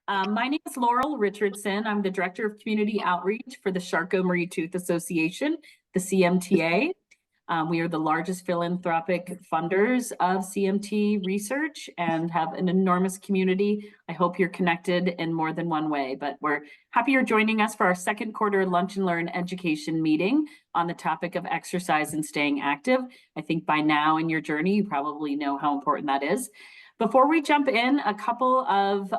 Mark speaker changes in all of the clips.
Speaker 1: My name is Laurel Richardson. I'm the Director of Community Outreach for the Charcot-Marie-Tooth Association, the CMTA. We are the largest philanthropic funders of CMT research and have an enormous community. I hope you're connected in more than one way, but we're happy you're joining us for our second quarter Lunch and Learn education meeting on the topic of exercise and staying active. I think by now in your journey, you probably know how important that is. Before we jump in, a couple of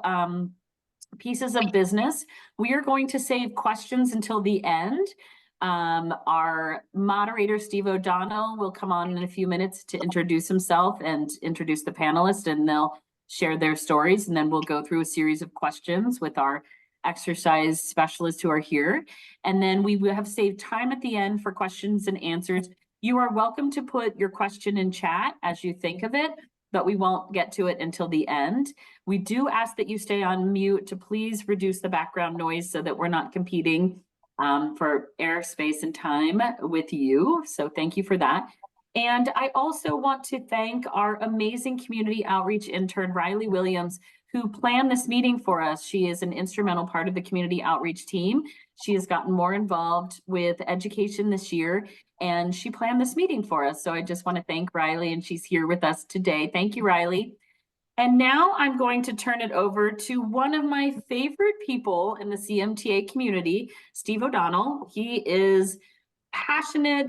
Speaker 1: pieces of business. We are going to save questions until the end. Our moderator, Steve O'Donnell, will come on in a few minutes to introduce himself and introduce the panelists, and they'll share their stories. And then we'll go through a series of questions with our exercise specialists who are here. And then we will have saved time at the end for questions and answers. You are welcome to put your question in chat as you think of it, but we won't get to it until the end. We do ask that you stay on mute to please reduce the background noise so that we're not competing for airspace and time with you. So thank you for that. And I also want to thank our amazing community outreach intern, Riley Williams, who planned this meeting for us. She is an instrumental part of the community outreach team. She has gotten more involved with education this year, and she planned this meeting for us. So I just want to thank Riley, and she's here with us today. Thank you, Riley. And now I'm going to turn it over to one of my favorite people in the CMTA community, Steve O'Donnell. He is passionate,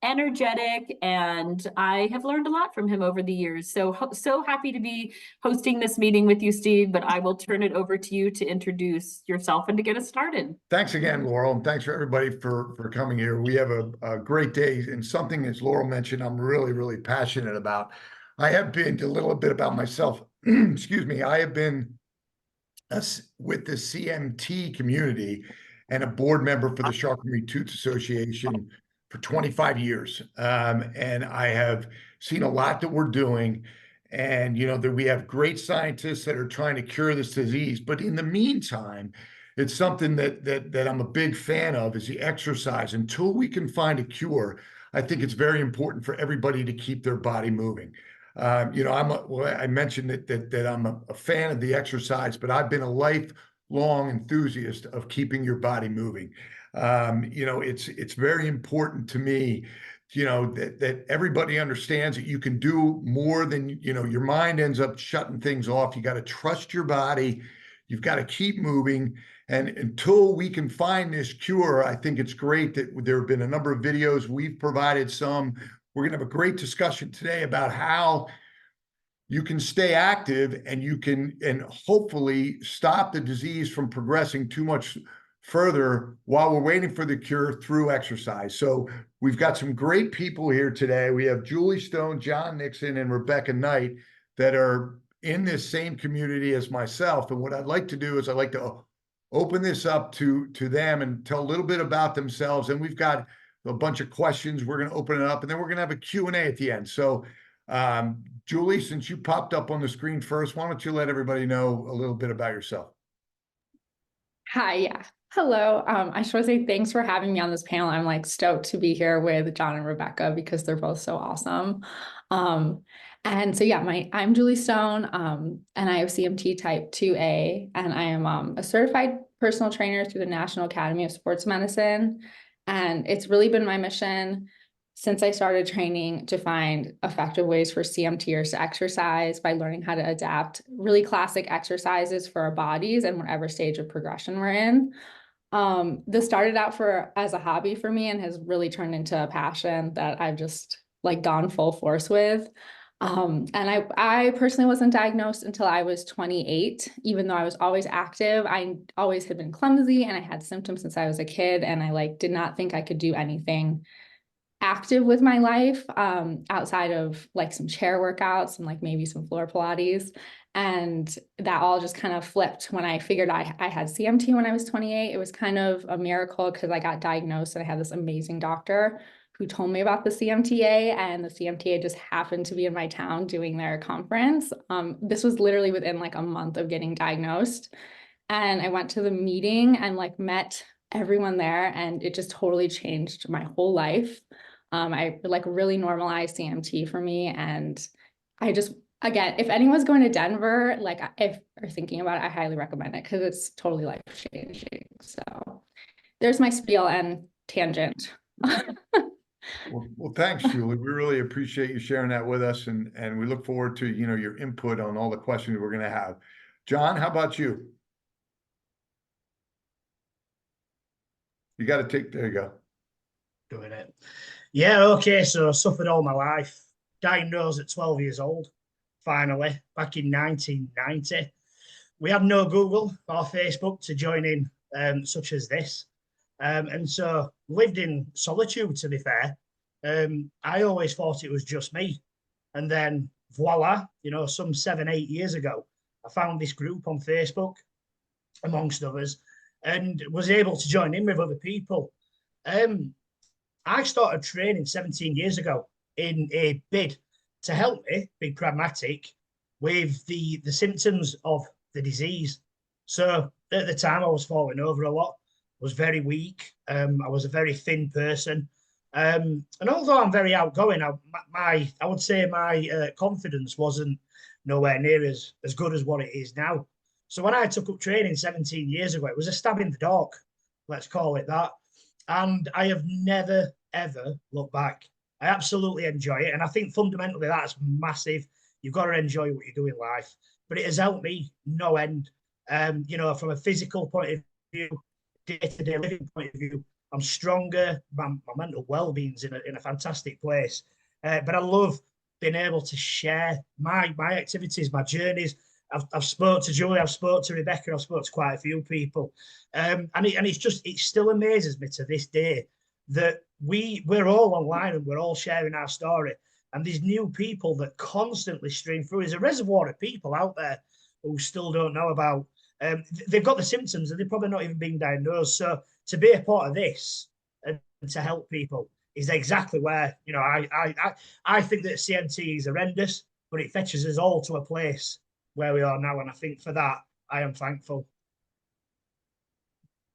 Speaker 1: energetic, and I have learned a lot from him over the years. So happy to be hosting this meeting with you, Steve, but I will turn it over to you to introduce yourself and to get us started.
Speaker 2: Thanks again, Laurel, and thanks for everybody for coming here. We have a great day, and something, as Laurel mentioned, I'm really, really passionate about. I have been, a little bit about myself, excuse me, I have been with the CMT community and a board member for the Charcot-Marie-Tooth Association for 25 years. And I have seen a lot that we're doing, and that we have great scientists that are trying to cure this disease. But in the meantime, it's something that I'm a big fan of, is the exercise. Until we can find a cure, I think it's very important for everybody to keep their body moving. I mentioned that I'm a fan of the exercise, but I've been a lifelong enthusiast of keeping your body moving. It's very important to me, that everybody understands that you can do more than, your mind ends up shutting things off. You got to trust your body. You've got to keep moving. And until we can find this cure, I think it's great that there have been a number of videos. We've provided some. We're going to have a great discussion today about how you can stay active and you can, and hopefully stop the disease from progressing too much further while we're waiting for the cure through exercise. So we've got some great people here today. We have Julie Stone, John Nixon, and Rebekah Knight that are in this same community as myself. And what I'd like to do is I'd like to open this up to them and tell a little bit about themselves. And we've got a bunch of questions. We're going to open it up, and then we're going to have a Q&A at the end. So Julie, since you popped up on the screen first, why don't you let everybody know a little bit about yourself?
Speaker 3: Hi, yeah. Hello. I just want to say thanks for having me on this panel. I'm like stoked to be here with John and Rebekah because they're both so awesome. And so yeah, I'm Julie Stone, and I have CMT type 2A, and I am a certified personal trainer through the National Academy of Sports Medicine. And it's really been my mission since I started training to find effective ways for CMTers to exercise by learning how to adapt really classic exercises for our bodies and whatever stage of progression we're in. This started out as a hobby for me and has really turned into a passion that I've just like gone full force with. And I personally wasn't diagnosed until I was 28, even though I was always active. I always had been clumsy and I had symptoms since I was a kid, and I did not think I could do anything active with my life outside of some chair workouts and maybe some floor Pilates. And that all just kind of flipped when I figured I had CMT when I was 28. It was kind of a miracle because I got diagnosed and I had this amazing doctor who told me about the CMTA, and the CMTA just happened to be in my town doing their conference. This was literally within a month of getting diagnosed. And I went to the meeting and met everyone there, and it just totally changed my whole life. I really normalized CMT for me, and again, if anyone's going to Denver, like if you're thinking about it, I highly recommend it because it's totally life changing. So there's my spiel and tangent.
Speaker 2: Well, thanks, Julie. We really appreciate you sharing that with us, and we look forward to, you know, your input on all the questions we're going to have. John, how about you? You got to take, there you go.
Speaker 4: Doing it. Yeah, okay, so I suffered all my life. Diagnosed at 12 years old, finally, back in 1990. We had no Google or Facebook to join in, such as this. And so lived in solitude, to be fair. I always thought it was just me. And then voila, you know, some 7, 8 years ago, I found this group on Facebook, amongst others, and was able to join in with other people. I started training 17 years ago in a bid to help me be pragmatic with the symptoms of the disease. So at the time I was falling over a lot, was very weak. I was a very thin person. And although I'm very outgoing, I would say my confidence wasn't nowhere near as good as what it is now. So when I took up training 17 years ago, it was a stab in the dark, let's call it that. And I have never, ever looked back. I absolutely enjoy it. And I think fundamentally that's massive. You've got to enjoy what you do in life. But it has helped me no end. You know, from a physical point of view, day-to-day living point of view, I'm stronger. My mental well-being's in a fantastic place. But I love being able to share my activities, my journeys. I've spoke to Julie, I've spoke to Rebekah, I've spoke to quite a few people. And it still amazes me to this day that we're all online and we're all sharing our story. And these new people that constantly stream through. There's a reservoir of people out there who still don't know about. They've got the symptoms and they've probably not even been diagnosed. So to be a part of this and to help people is exactly where, you know, I think that CMT is horrendous, but it fetches us all to a place where we are now. And I think for that, I am thankful.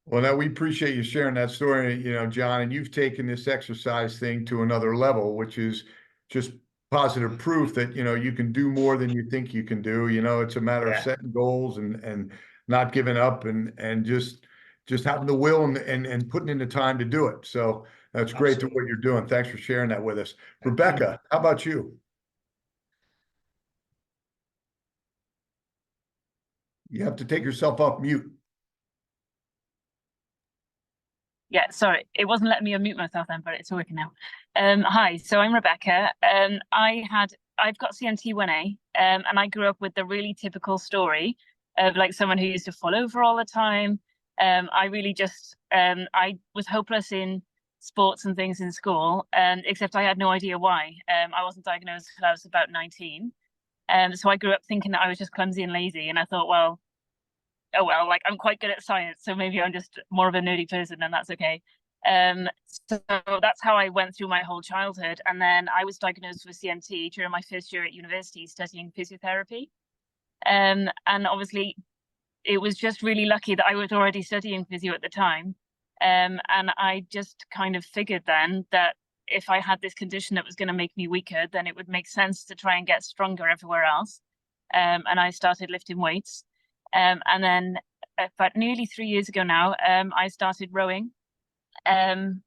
Speaker 2: Well, now we appreciate you sharing that story, you know, John, and you've taken this exercise thing to another level, which is just positive proof that, you know, you can do more than you think you can do. You know, it's a matter of setting goals and not giving up and just having the will and putting in the time to do it. So that's great to what you're doing. Thanks for sharing that with us. Rebekah, how about you? You have to take yourself off mute.
Speaker 5: Yeah, sorry, it wasn't letting me unmute myself then, but it's working now. Hi, so I'm Rebekah. I've got CMT 1A, and I grew up with the really typical story of like someone who used to fall over all the time. I really just, I was hopeless in sports and things in school, except I had no idea why. I wasn't diagnosed until I was about 19. So I grew up thinking that I was just clumsy and lazy, and I thought, well, oh well, like I'm quite good at science, so maybe I'm just more of a nerdy person, and that's okay. So that's how I went through my whole childhood, and then I was diagnosed with CMT during my first year at university studying physiotherapy. And obviously, it was just really lucky that I was already studying physio at the time, and I just kind of figured then that if I had this condition that was going to make me weaker, then it would make sense to try and get stronger everywhere else. And I started lifting weights. And then about nearly 3 years ago now, I started rowing. And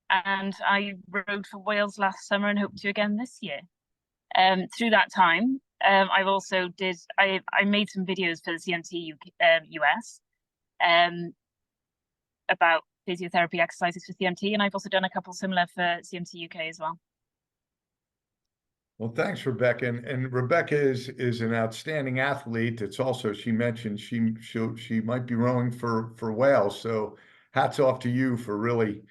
Speaker 5: I rowed for Wales last summer and hope to again this year. Through that time, I've also I made some videos for the CMT US about physiotherapy exercises for CMT, and I've also done a couple similar for CMT UK as well.
Speaker 2: Well, thanks, Rebekah. And Rebekah is an outstanding athlete. It's also, she mentioned she might be rowing for Wales. So hats off to you for really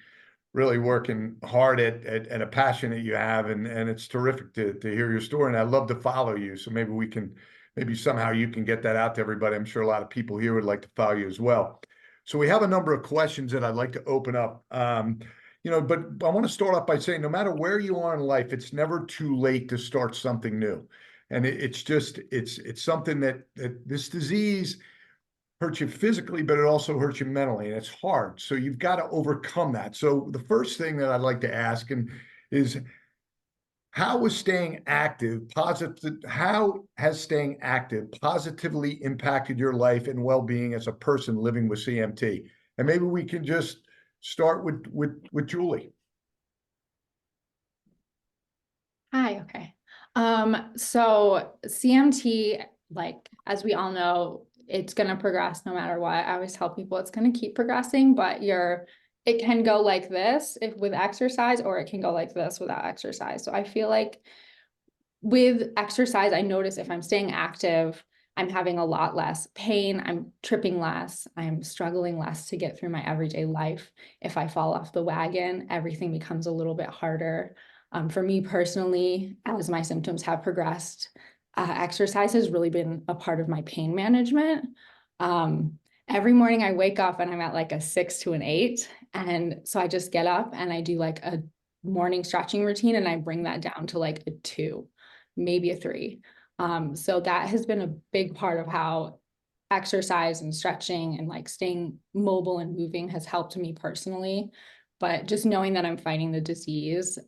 Speaker 2: working hard at a passion that you have. And it's terrific to hear your story. And I'd love to follow you. So maybe somehow you can get that out to everybody. I'm sure a lot of people here would like to follow you as well. So we have a number of questions that I'd like to open up. You know, but I want to start off by saying no matter where you are in life, it's never too late to start something new. And it's something that this disease hurts you physically, but it also hurts you mentally, and it's hard. So you've got to overcome that. So the first thing that I'd like to ask is how has staying active positively impacted your life and well-being as a person living with CMT? And maybe we can just start with Julie.
Speaker 3: Hi, okay. So CMT, like, as we all know, it's going to progress no matter what. I always tell people it's going to keep progressing, but it can go like this with exercise, or it can go like this without exercise. So I feel like with exercise, I notice if I'm staying active, I'm having a lot less pain, I'm tripping less, I'm struggling less to get through my everyday life. If I fall off the wagon, everything becomes a little bit harder. For me personally, as my symptoms have progressed, exercise has really been a part of my pain management. Every morning I wake up and I'm at like a 6 to an 8. And so I just get up and I do like a morning stretching routine, and I bring that down to like a 2, maybe a 3. So that has been a big part of how exercise and stretching and like staying mobile and moving has helped me personally. But just knowing that I'm fighting the disease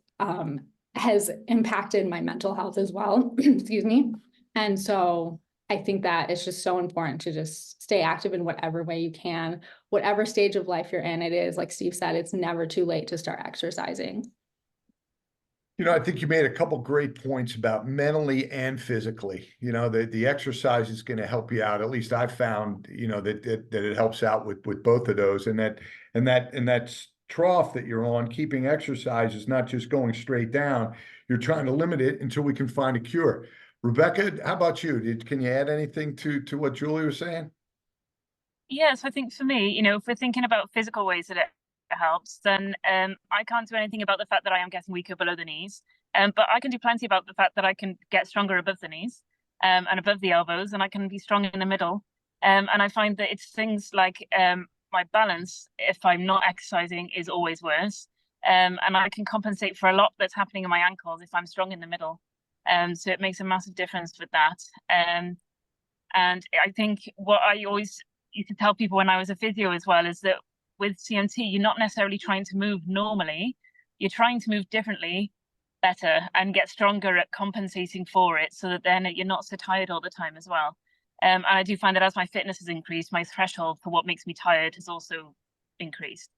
Speaker 3: has impacted my mental health as well. Excuse me. And so I think that it's just so important to just stay active in whatever way you can, whatever stage of life you're in. It is, like Steve said, it's never too late to start exercising.
Speaker 2: You know, I think you made a couple great points about mentally and physically. You know, the exercise is going to help you out. At least I've found, you know, that it helps out with both of those, and that trough that you're on, keeping exercise is not just going straight down. You're trying to limit it until we can find a cure. Rebekah, how about you? Can you add anything to what Julie was saying?
Speaker 5: Yes, I think for me, you know, if we're thinking about physical ways that it helps, then I can't do anything about the fact that I am getting weaker below the knees. But I can do plenty about the fact that I can get stronger above the knees and above the elbows, and I can be strong in the middle. And I find that it's things like my balance, if I'm not exercising, is always worse. And I can compensate for a lot that's happening in my ankles if I'm strong in the middle. So it makes a massive difference with that. And I think what I always used to tell people when I was a physio as well is that with CMT, you're not necessarily trying to move normally. You're trying to move differently, better, and get stronger at compensating for it so that then you're not so tired all the time as well. And I do find that as my fitness has increased, my threshold for what makes me tired has also increased.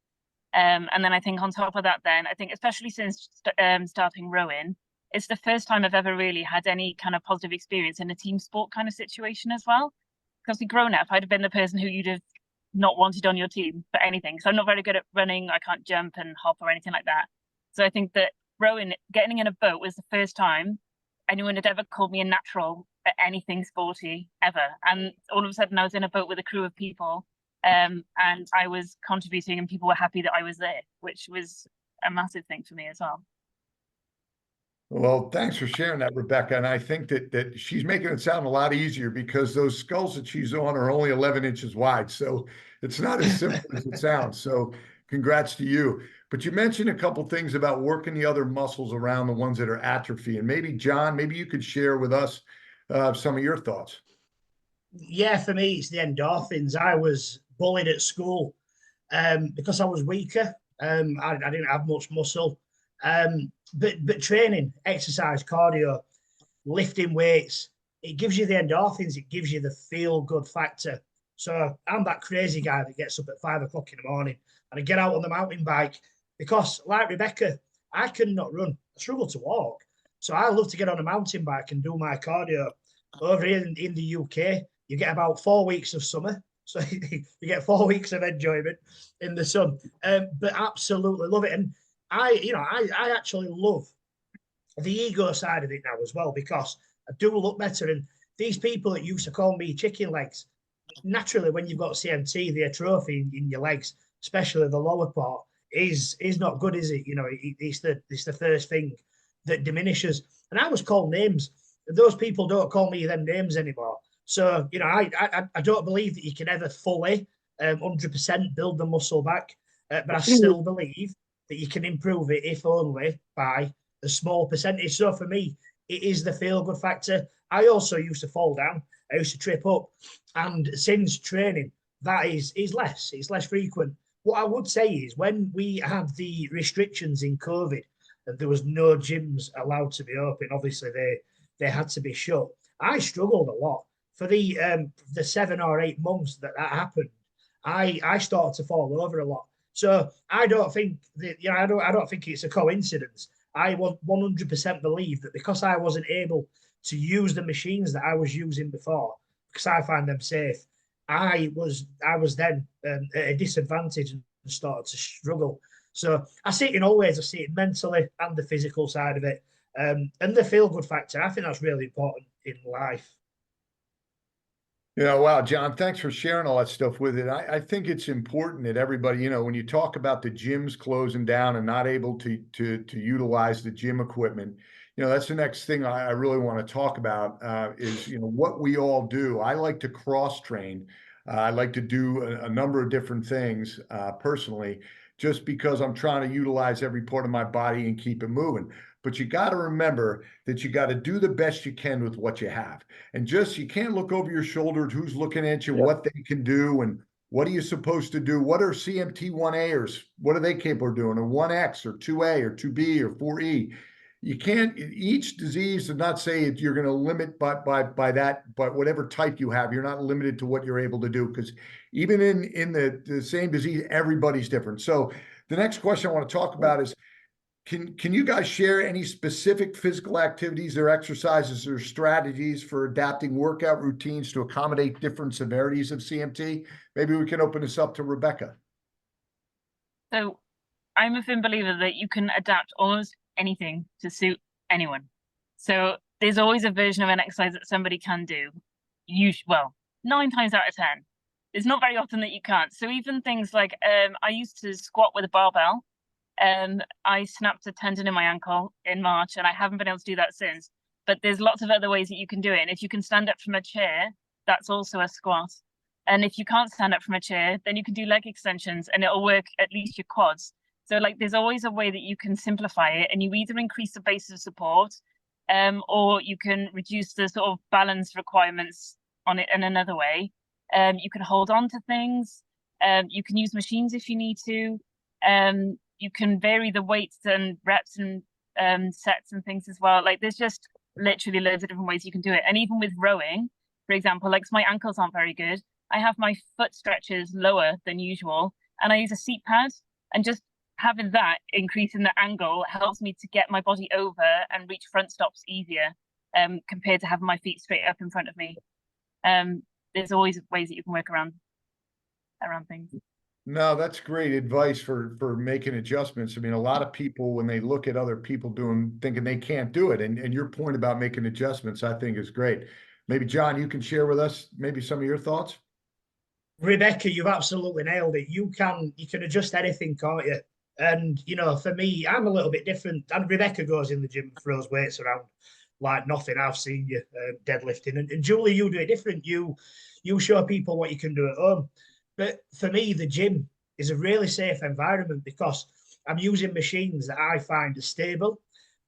Speaker 5: And then I think on top of that, then I think especially since starting rowing, it's the first time I've ever really had any kind of positive experience in a team sport kind of situation as well. Because growing up, I'd have been the person who you'd have not wanted on your team for anything. So I'm not very good at running. I can't jump and hop or anything like that. So I think that rowing, getting in a boat was the first time anyone had ever called me a natural at anything sporty ever. And all of a sudden I was in a boat with a crew of people and I was contributing and people were happy that I was there, which was a massive thing for me as well.
Speaker 2: Well, thanks for sharing that, Rebekah. And I think that she's making it sound a lot easier because those skulls that she's on are only 11 inches wide. So it's not as simple as it sounds. So congrats to you. But you mentioned a couple things about working the other muscles around the ones that are atrophy. And maybe, John, maybe you could share with us some of your thoughts.
Speaker 4: Yeah, for me, it's the endorphins. I was bullied at school because I was weaker. I didn't have much muscle. But training, exercise, cardio, lifting weights, it gives you the endorphins, it gives you the feel-good factor. So I'm that crazy guy that gets up at 5 o'clock in the morning and I get out on the mountain bike because, like Rebekah, I cannot run. I struggle to walk. So I love to get on a mountain bike and do my cardio. Over here in the UK, you get about 4 weeks of summer. So you get 4 weeks of enjoyment in the sun. But absolutely love it. And I actually love the ego side of it now as well, because I do look better. And these people that used to call me chicken legs, naturally, when you've got CMT, the atrophy in your legs, especially the lower part, is not good, is it? You know, it's the first thing that diminishes. And I was called names. Those people don't call me them names anymore. So, you know, I don't believe that you can ever fully 100% build the muscle back, but I still believe that you can improve it, if only by a small percentage. So for me, it is the feel-good factor. I also used to fall down. I used to trip up. And since training, that is less. It's less frequent. What I would say is when we had the restrictions in COVID, and there was no gyms allowed to be open. Obviously, they had to be shut. I struggled a lot for the 7 or 8 months that happened. I started to fall over a lot. So I don't think that, you know, I don't think it's a coincidence. I 100% believe that because I wasn't able to use the machines that I was using before, because I find them safe, I was then at a disadvantage and started to struggle. So I see it in all ways. I see it mentally and the physical side of it, and the feel good factor. I think that's really important in life.
Speaker 2: Yeah, wow, John, thanks for sharing all that stuff with it. I think it's important that everybody, you know, when you talk about the gyms closing down and not able to utilize the gym equipment, you know, that's the next thing I really want to talk about is, you know, what we all do. I like to cross train. I like to do a number of different things personally, just because I'm trying to utilize every part of my body and keep it moving. But you got to remember that you got to do the best you can with what you have. And just, you can't look over your shoulder at who's looking at you, what they can do, and what are you supposed to do? What are CMT 1A'ers? What are they capable of doing? Or 1X or 2A or 2B or 4E? You can't, each disease does not say that you're going to limit by that, but whatever type you have, you're not limited to what you're able to do, because even in the same disease, everybody's different. So the next question I want to talk about is, can you guys share any specific physical activities or exercises or strategies for adapting workout routines to accommodate different severities of CMT? Maybe we can open this up to Rebekah.
Speaker 5: So I'm a firm believer that you can adapt almost anything to suit anyone. So there's always a version of an exercise that somebody can do. Well, 9 times out of 10. It's not very often that you can't. So even things like I used to squat with a barbell. I snapped a tendon in my ankle in March, and I haven't been able to do that since. But there's lots of other ways that you can do it. And if you can stand up from a chair, that's also a squat. And if you can't stand up from a chair, then you can do leg extensions, and it'll work at least your quads. So like, there's always a way that you can simplify it, and you either increase the base of support, or you can reduce the sort of balance requirements on it in another way. You can hold on to things. You can use machines if you need to. You can vary the weights and reps and sets and things as well. Like, there's just literally loads of different ways you can do it. And even with rowing, for example, like, my ankles aren't very good, I have my foot stretches lower than usual, and I use a seat pad, and just having that increase in the angle helps me to get my body over and reach front stops easier, compared to having my feet straight up in front of me. There's always ways that you can work around things.
Speaker 2: No, that's great advice for making adjustments. I mean, a lot of people, when they look at other people thinking they can't do it, and your point about making adjustments, I think is great. Maybe John, you can share with us maybe some of your thoughts.
Speaker 4: Rebekah, you've absolutely nailed it. You can adjust anything, can't you? And, you know, for me, I'm a little bit different. And Rebekah goes in the gym and throws weights around like nothing. I've seen you deadlifting. And Julie, you do it different. You show people what you can do at home. But for me, the gym is a really safe environment because I'm using machines that I find are stable,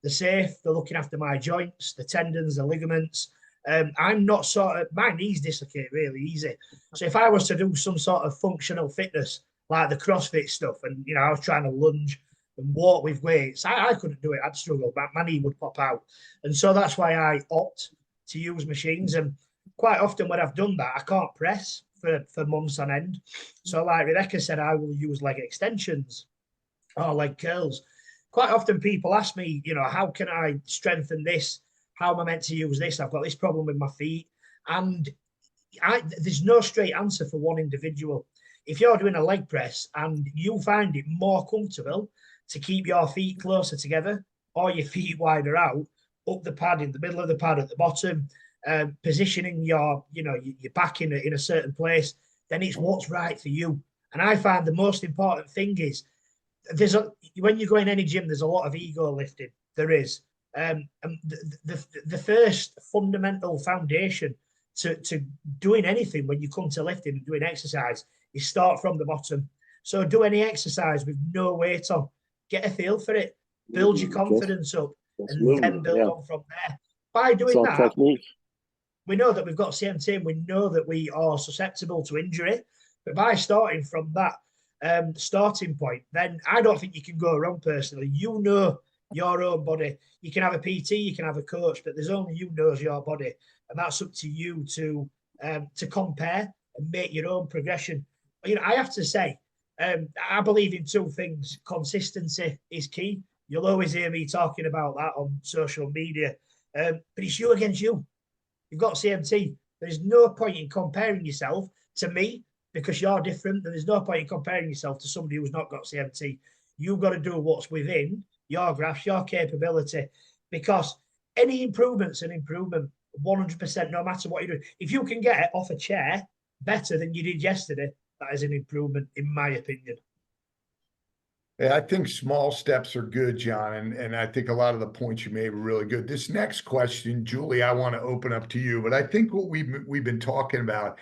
Speaker 4: they're safe, they're looking after my joints, the tendons, the ligaments. I'm not my knees dislocate really easy. So if I was to do some sort of functional fitness, like the CrossFit stuff, and, you know, I was trying to lunge and walk with weights, I couldn't do it. I'd struggle. My knee would pop out. And so that's why I opt to use machines. And quite often when I've done that, I can't press for months on end. So like Rebekah said, I will use leg extensions or leg curls. Quite often people ask me, you know, how can I strengthen this? How am I meant to use this? I've got this problem with my feet. And there's no straight answer for one individual. If you're doing a leg press and you find it more comfortable to keep your feet closer together or your feet wider out, up the pad, in the middle of the pad, at the bottom, positioning your back in a certain place, then it's what's right for you. And I find the most important thing is when you go in any gym, there's a lot of ego lifting. There is. And the first fundamental foundation to doing anything when you come to lifting and doing exercise is start from the bottom. So do any exercise with no weight on, get a feel for it, build your confidence up, and then build on from there. By doing that, technique. We know that we've got CMT and we know that we are susceptible to injury. But by starting from that starting point, then I don't think you can go wrong personally. You know your own body. You can have a PT, you can have a coach, but there's only you knows your body, and that's up to you to compare and make your own progression. You know, I have to say, I believe in two things. Consistency is key. You'll always hear me talking about that on social media, but it's you against you. You've got CMT. There's no point in comparing yourself to me because you're different. And there's no point in comparing yourself to somebody who's not got CMT. You've got to do what's within your grasp, your capability, because any improvement's an improvement, 100%, no matter what you do. If you can get off a chair better than you did yesterday, that is an improvement, in my opinion.
Speaker 2: Yeah, I think small steps are good, John, and I think a lot of the points you made were really good. This next question, Julie, I want to open up to you, but I think what we've been talking about,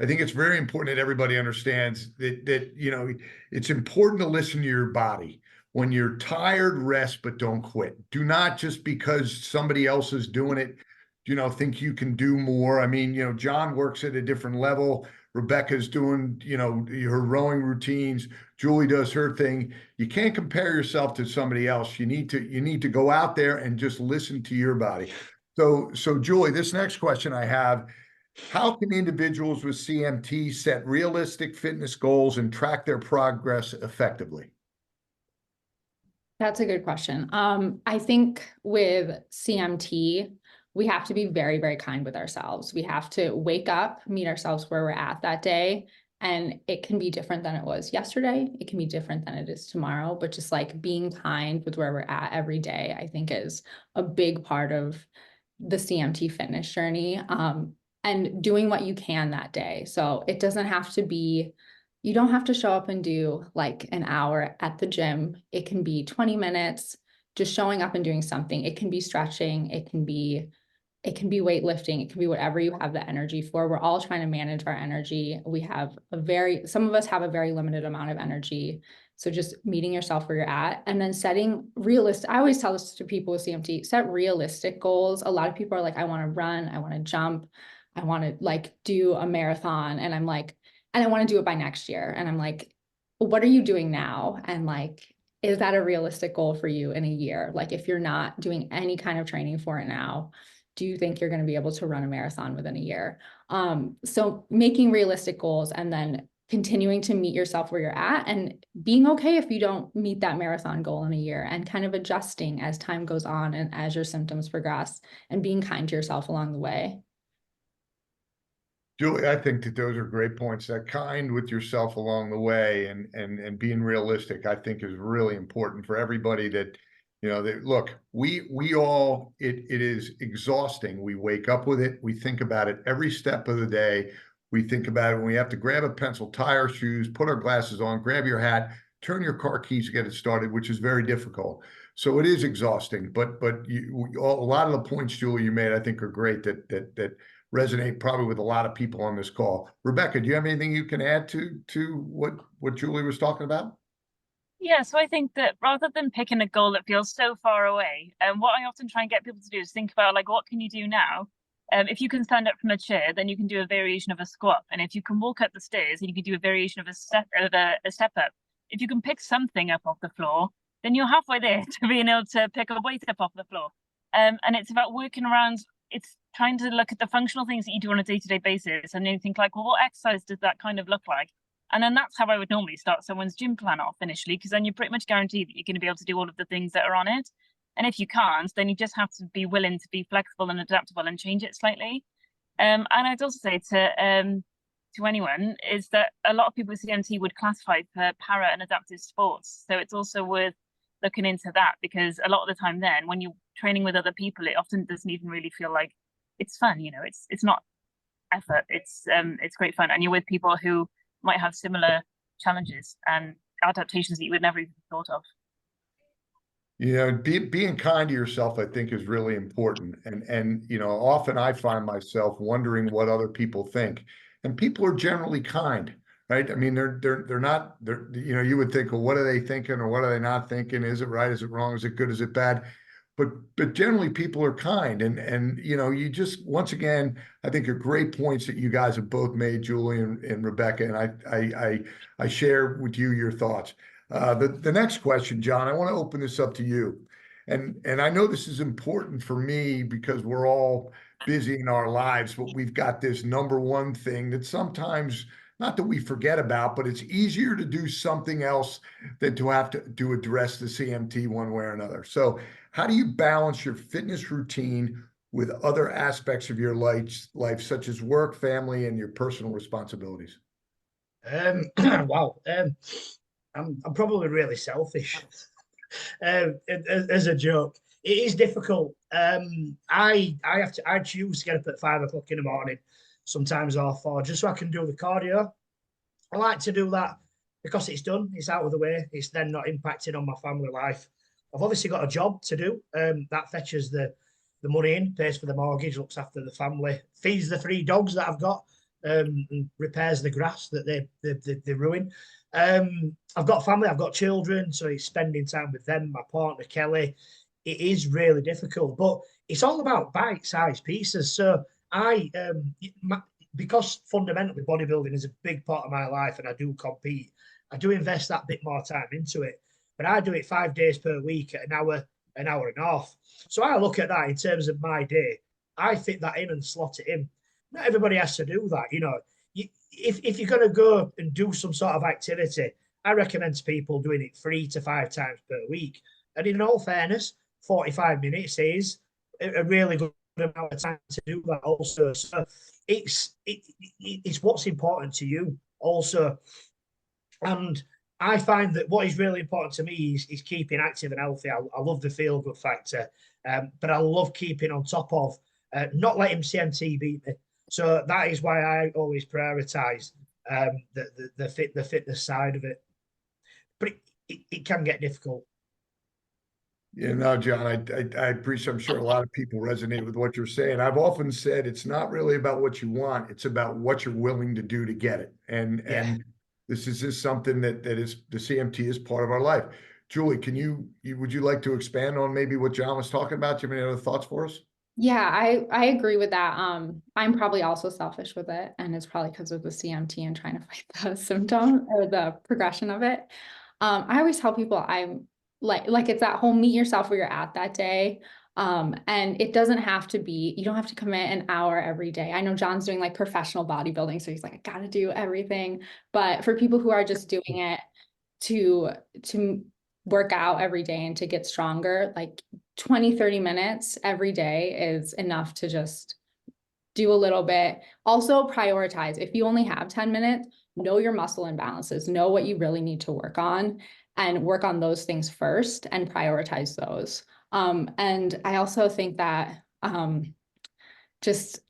Speaker 2: I think it's very important that everybody understands that you know, it's important to listen to your body. When you're tired, rest, but don't quit. Do not just because somebody else is doing it, you know, think you can do more. I mean, you know, John works at a different level. Rebekah's doing, you know, her rowing routines. Julie does her thing. You can't compare yourself to somebody else. You need to go out there and just listen to your body. So Julie, this next question I have, how can individuals with CMT set realistic fitness goals and track their progress effectively?
Speaker 3: That's a good question. I think with CMT, we have to be very, very kind with ourselves. We have to wake up, meet ourselves where we're at that day. And it can be different than it was yesterday. It can be different than it is tomorrow, but just like being kind with where we're at every day, I think is a big part of the CMT fitness journey. And doing what you can that day. So it doesn't have to be, you don't have to show up and do like an hour at the gym. It can be 20 minutes, just showing up and doing something. It can be stretching. It can be weightlifting. It can be whatever you have the energy for. We're all trying to manage our energy. Some of us have a very limited amount of energy. So just meeting yourself where you're at and then setting realistic, I always tell this to people with CMT, set realistic goals. A lot of people are like, I want to run, I want to jump, I want to like do a marathon. And I'm like, and I want to do it by next year. And I'm like, what are you doing now? And like, is that a realistic goal for you in a year? Like if you're not doing any kind of training for it now, do you think you're going to be able to run a marathon within a year? So making realistic goals and then continuing to meet yourself where you're at and being okay if you don't meet that marathon goal in a year and kind of adjusting as time goes on and as your symptoms progress and being kind to yourself along the way.
Speaker 2: Julie, I think that those are great points. That kind with yourself along the way and being realistic, I think is really important for everybody that, you know, that look, we all, it is exhausting. We wake up with it. We think about it every step of the day. We think about it when we have to grab a pencil, tie our shoes, put our glasses on, grab your hat, turn your car keys to get it started, which is very difficult. So it is exhausting, but a lot of the points, Julie, you made, I think are great that resonate probably with a lot of people on this call. Rebekah, do you have anything you can add to what Julie was talking about?
Speaker 5: Yeah, so I think that rather than picking a goal that feels so far away, what I often try and get people to do is think about like, what can you do now? If you can stand up from a chair, then you can do a variation of a squat. And if you can walk up the stairs, then you can do a variation of a step up. If you can pick something up off the floor, then you're halfway there to being able to pick a weight up off the floor. And it's about working around, it's trying to look at the functional things that you do on a day-to-day basis and then think like, well, what exercise does that kind of look like? And then that's how I would normally start someone's gym plan off initially, because then you're pretty much guaranteed that you're going to be able to do all of the things that are on it. And if you can't, then you just have to be willing to be flexible and adaptable and change it slightly. And I'd also say to anyone is that a lot of people with CMT would classify for para and adaptive sports. So it's also worth looking into that, because a lot of the time then when you're training with other people, it often doesn't even really feel like it's fun. You know, it's not effort. It's great fun. And you're with people who might have similar challenges and adaptations that you would never even thought of.
Speaker 2: You know, being kind to yourself, I think, is really important. And you know, often I find myself wondering what other people think. And people are generally kind, right? I mean, they're not, you know, you would think, well, what are they thinking or what are they not thinking? Is it right? Is it wrong? Is it good? Is it bad? But generally people are kind. And you know, you just, once again, I think are great points that you guys have both made, Julie and Rebekah, and I share with you your thoughts. The next question, John, I want to open this up to you. And I know this is important for me because we're all busy in our lives, but we've got this number one thing that sometimes, not that we forget about, but it's easier to do something else than to have to address the CMT one way or another. So how do you balance your fitness routine with other aspects of your life such as work, family, and your personal responsibilities?
Speaker 4: Wow. I'm probably really selfish. As a joke, it is difficult. I choose to get up at 5 o'clock in the morning, sometimes or 4, just so I can do the cardio. I like to do that because it's done, it's out of the way, it's then not impacting on my family life. I've obviously got a job to do. That fetches the money in, pays for the mortgage, looks after the family, feeds the 3 dogs that I've got, and repairs the grass that they ruin. I've got family, I've got children, so it's spending time with them, my partner Kelly. It is really difficult, but it's all about bite-sized pieces. So because fundamentally bodybuilding is a big part of my life and I do compete, I do invest that bit more time into it. But I do it 5 days per week at an hour and a half. So I look at that in terms of my day. I fit that in and slot it in. Not everybody has to do that, you know. If you're going to go and do some sort of activity, I recommend to people doing it 3 to 5 times per week. And in all fairness, 45 minutes is a really good amount of time to do that also. So it's what's important to you also. And I find that what is really important to me is keeping active and healthy. I love the feel-good factor, but I love keeping on top of, not letting CMT beat me. So that is why I always prioritize the fitness side of it. But it can get difficult.
Speaker 2: Yeah, no, John, I appreciate, I'm sure a lot of people resonate with what you're saying. I've often said it's not really about what you want, it's about what you're willing to do to get it. And this is just something that is, the CMT is part of our life. Julie, would you like to expand on maybe what John was talking about? Do you have any other thoughts for us?
Speaker 3: Yeah, I agree with that. I'm probably also selfish with it, and it's probably because of the CMT and trying to fight the symptom or the progression of it. I always tell people I'm like it's that whole meet yourself where you're at that day. And it doesn't have to be, you don't have to commit an hour every day. I know John's doing like professional bodybuilding, so he's like, I gotta do everything. But for people who are just doing it to work out every day and to get stronger, like 20-30 minutes every day is enough to just do a little bit. Also prioritize. If you only have 10 minutes, know your muscle imbalances, know what you really need to work on, and work on those things first and prioritize those. And I also think that just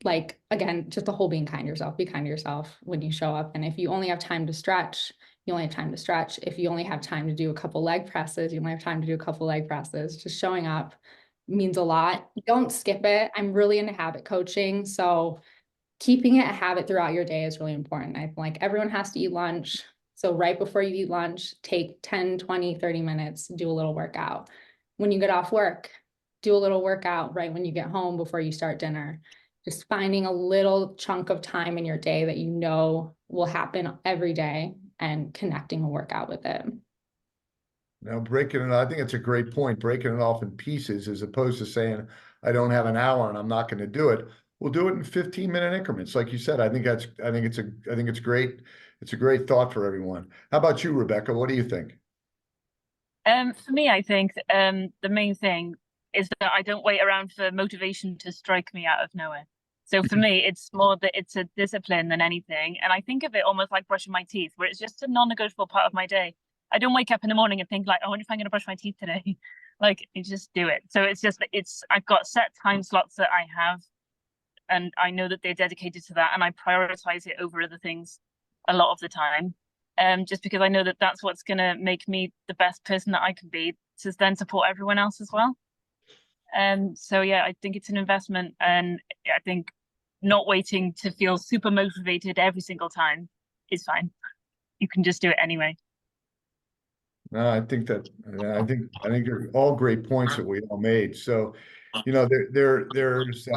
Speaker 3: like, again, just the whole being kind to yourself, be kind to yourself when you show up. And if you only have time to stretch, you only have time to stretch. If you only have time to do a couple leg presses, you only have time to do a couple leg presses. Just showing up means a lot. Don't skip it. I'm really into habit coaching. So keeping it a habit throughout your day is really important. I feel like everyone has to eat lunch. So right before you eat lunch, take 10, 20, 30 minutes, do a little workout. When you get off work, do a little workout right when you get home before you start dinner. Just finding a little chunk of time in your day that you know will happen every day and connecting a workout with it.
Speaker 2: Now, I think it's a great point, breaking it off in pieces as opposed to saying, I don't have an hour and I'm not going to do it. We'll do it in 15-minute increments. Like you said, I think it's great. It's a great thought for everyone. How about you, Rebekah? What do you think?
Speaker 5: For me, I think the main thing is that I don't wait around for motivation to strike me out of nowhere. So for me, it's more that it's a discipline than anything. And I think of it almost like brushing my teeth, where it's just a non-negotiable part of my day. I don't wake up in the morning and think like, I wonder if I'm going to brush my teeth today. Like, you just do it. So it's just, I've got set time slots that I have, and I know that they're dedicated to that, and I prioritize it over other things a lot of the time. Just because I know that that's what's going to make me the best person that I can be to then support everyone else as well. So yeah, I think it's an investment, and I think not waiting to feel super motivated every single time is fine. You can just do it anyway.
Speaker 2: No, I think they're all great points that we all made. So, you know, there's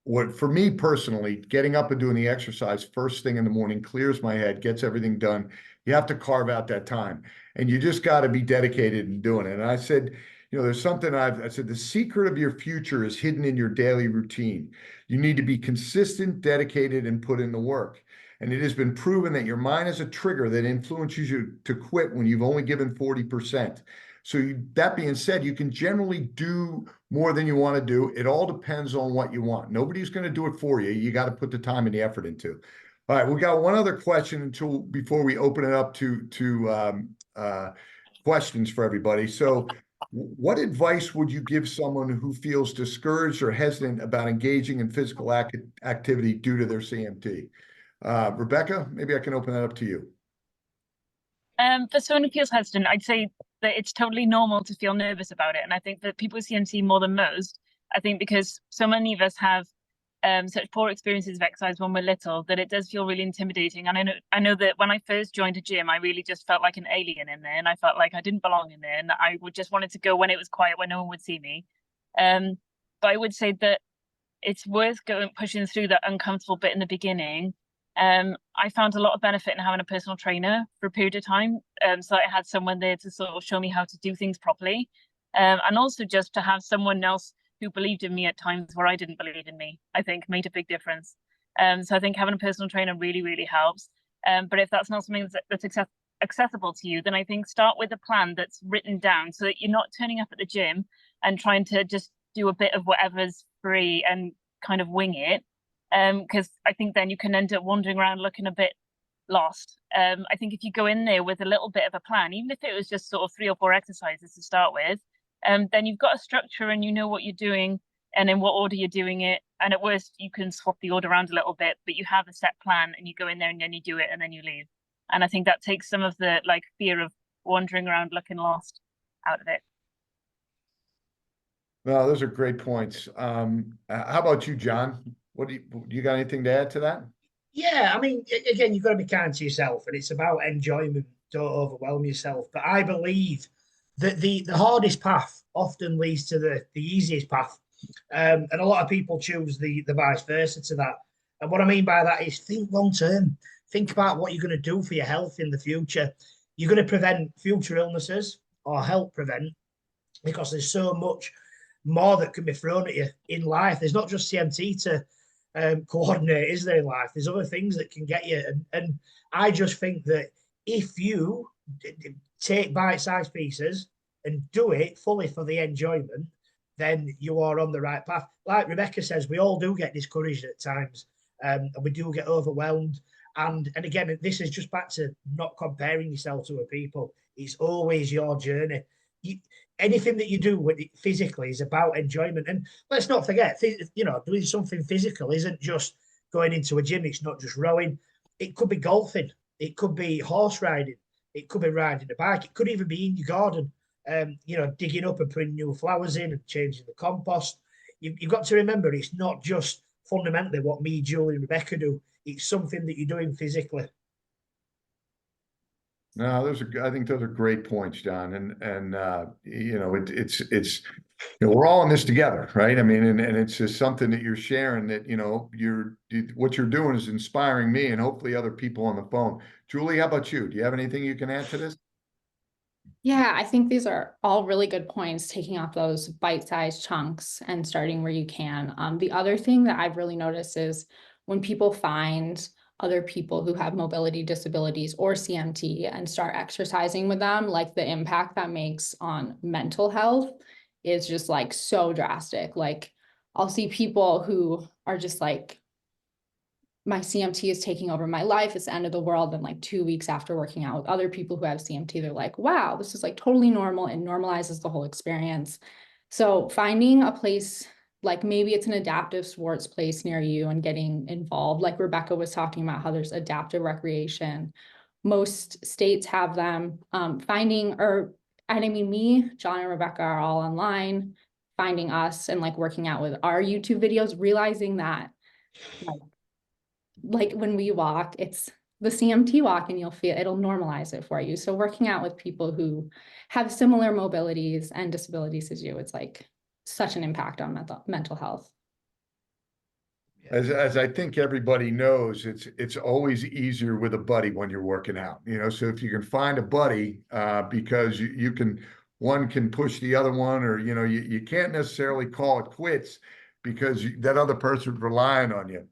Speaker 2: what for me personally, getting up and doing the exercise first thing in the morning clears my head, gets everything done. You have to carve out that time, and you just got to be dedicated in doing it. And I said, there's something I said, the secret of your future is hidden in your daily routine. You need to be consistent, dedicated, and put in the work. And it has been proven that your mind is a trigger that influences you to quit when you've only given 40%. So that being said, you can generally do more than you want to do. It all depends on what you want. Nobody's going to do it for you. You got to put the time and the effort into. All right, we got one other question before we open it up to questions for everybody. So what advice would you give someone who feels discouraged or hesitant about engaging in physical activity due to their CMT? Rebekah, maybe I can open that up to you.
Speaker 5: For someone who feels hesitant, I'd say that it's totally normal to feel nervous about it. And I think that people with CMT more than most, I think because so many of us have such poor experiences of exercise when we're little, that it does feel really intimidating. And I know that when I first joined a gym, I really just felt like an alien in there, and I felt like I didn't belong in there, and I would just wanted to go when it was quiet, when no one would see me. But I would say that it's worth pushing through that uncomfortable bit in the beginning. I found a lot of benefit in having a personal trainer for a period of time, so I had someone there to sort of show me how to do things properly, and also just to have someone else who believed in me at times where I didn't believe in me, I think made a big difference. So I think having a personal trainer really, really helps. But if that's not something that's accessible to you, then I think start with a plan that's written down so that you're not turning up at the gym and trying to just do a bit of whatever's free and kind of wing it. Because I think then you can end up wandering around looking a bit lost. I think if you go in there with a little bit of a plan, even if it was just sort of 3 or 4 exercises to start with, then you've got a structure and you know what you're doing and in what order you're doing it. And at worst, you can swap the order around a little bit, but you have a set plan and you go in there and then you do it and then you leave. And I think that takes some of the fear of wandering around looking lost out of it.
Speaker 2: No, those are great points. How about you, John? What do you got anything to add to that?
Speaker 4: Yeah, I mean, again, you've got to be kind to yourself, and it's about enjoyment. Don't overwhelm yourself. But I believe that the hardest path often leads to the easiest path, and a lot of people choose the vice versa to that. And what I mean by that is think long term. Think about what you're going to do for your health in the future. You're going to prevent future illnesses or help prevent, because there's so much more that can be thrown at you in life. There's not just CMT to coordinate, is there, in life? There's other things that can get you. And I just think that if you take bite-sized pieces and do it fully for the enjoyment, then you are on the right path. Like Rebekah says, we all do get discouraged at times, and we do get overwhelmed. And again, this is just back to not comparing yourself to other people. It's always your journey. Anything that you do physically is about enjoyment. And let's not forget, doing something physical isn't just going into a gym. It's not just rowing. It could be golfing. It could be horse riding. It could be riding a bike. It could even be in your garden, digging up and putting new flowers in and changing the compost. You've got to remember, it's not just fundamentally what me, Julie, and Rebekah do. It's something that you're doing physically.
Speaker 2: No, I think those are great points, John. And it's we're all in this together, right? I mean, and it's just something that you're sharing that, what you're doing is inspiring me and hopefully other people on the phone. Julie, how about you? Do you have anything you can add to this?
Speaker 3: Yeah, I think these are all really good points, taking off those bite-sized chunks and starting where you can. The other thing that I've really noticed is when people find other people who have mobility disabilities or CMT and start exercising with them, like the impact that makes on mental health is just so drastic. I'll see people who are just my CMT is taking over my life. It's the end of the world. And 2 weeks after working out with other people who have CMT, they're like, wow, this is totally normal. It normalizes the whole experience. So finding a place, maybe it's an adaptive sports place near you and getting involved. Like Rebekah was talking about how there's adaptive recreation. Most states have them. Me, John and Rebekah are all online, finding us and working out with our YouTube videos, realizing that when we walk, it's the CMT walk and you'll feel it'll normalize it for you. So working out with people who have similar mobilities and disabilities as you, it's such an impact on mental health.
Speaker 2: as I think everybody knows, it's always easier with a buddy when you're working out, you know. So if you can find a buddy, because you can, one can push the other one, or you know, you can't necessarily call it quits because that other person's relying on you.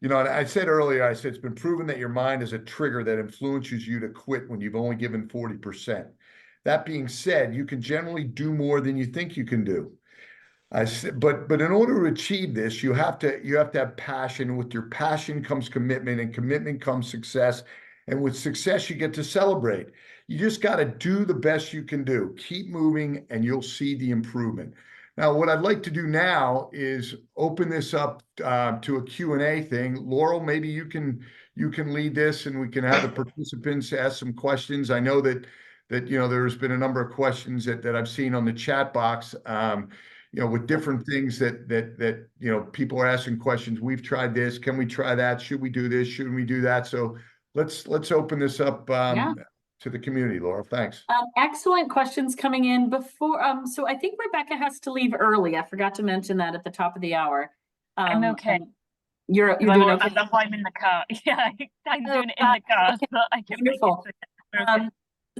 Speaker 2: You know, and I said earlier, I said it's been proven that your mind is a trigger that influences you to quit when you've only given 40%. That being said, you can generally do more than you think you can do. I said, but in order to achieve this, you have to have passion. With your passion comes commitment, and commitment comes success. And with success, you get to celebrate. You just got to do the best you can do. Keep moving, and you'll see the improvement. Now, what I'd like to do now is open this up to a Q&A thing. Laurel, maybe you can lead this, and we can have the participants ask some questions. I know that you know there's been a number of questions that I've seen on the chat box. You know, with different things that you know, people are asking questions. We've tried this. Can we try that? Should we do this? Shouldn't we do that? So let's open this up to the community, Laurel. Thanks.
Speaker 1: Excellent questions coming in before. So I think Rebekah has to leave early. I forgot to mention that at the top of the hour.
Speaker 5: I'm okay.
Speaker 1: You're doing okay.
Speaker 5: That's why I'm in the car. Yeah, I'm doing it in the car.
Speaker 1: Okay.
Speaker 5: So I can
Speaker 1: Wonderful.
Speaker 5: okay.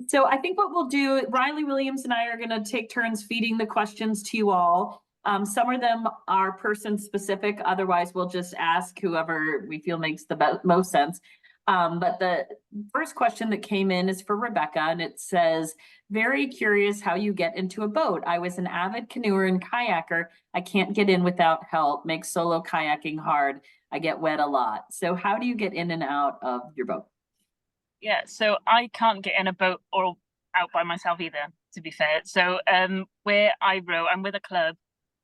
Speaker 1: So I think what we'll do, Riley Williams and I are going to take turns feeding the questions to you all. Some of them are person specific. Otherwise, we'll just ask whoever we feel makes the most sense. But the first question that came in is for Rebekah, and it says, very curious how you get into a boat. I was an avid canoer and kayaker. I can't get in without help. Makes solo kayaking hard. I get wet a lot. So how do you get in and out of your boat?
Speaker 5: Yeah, so I can't get in a boat or out by myself either, to be fair. So where I row, I'm with a club,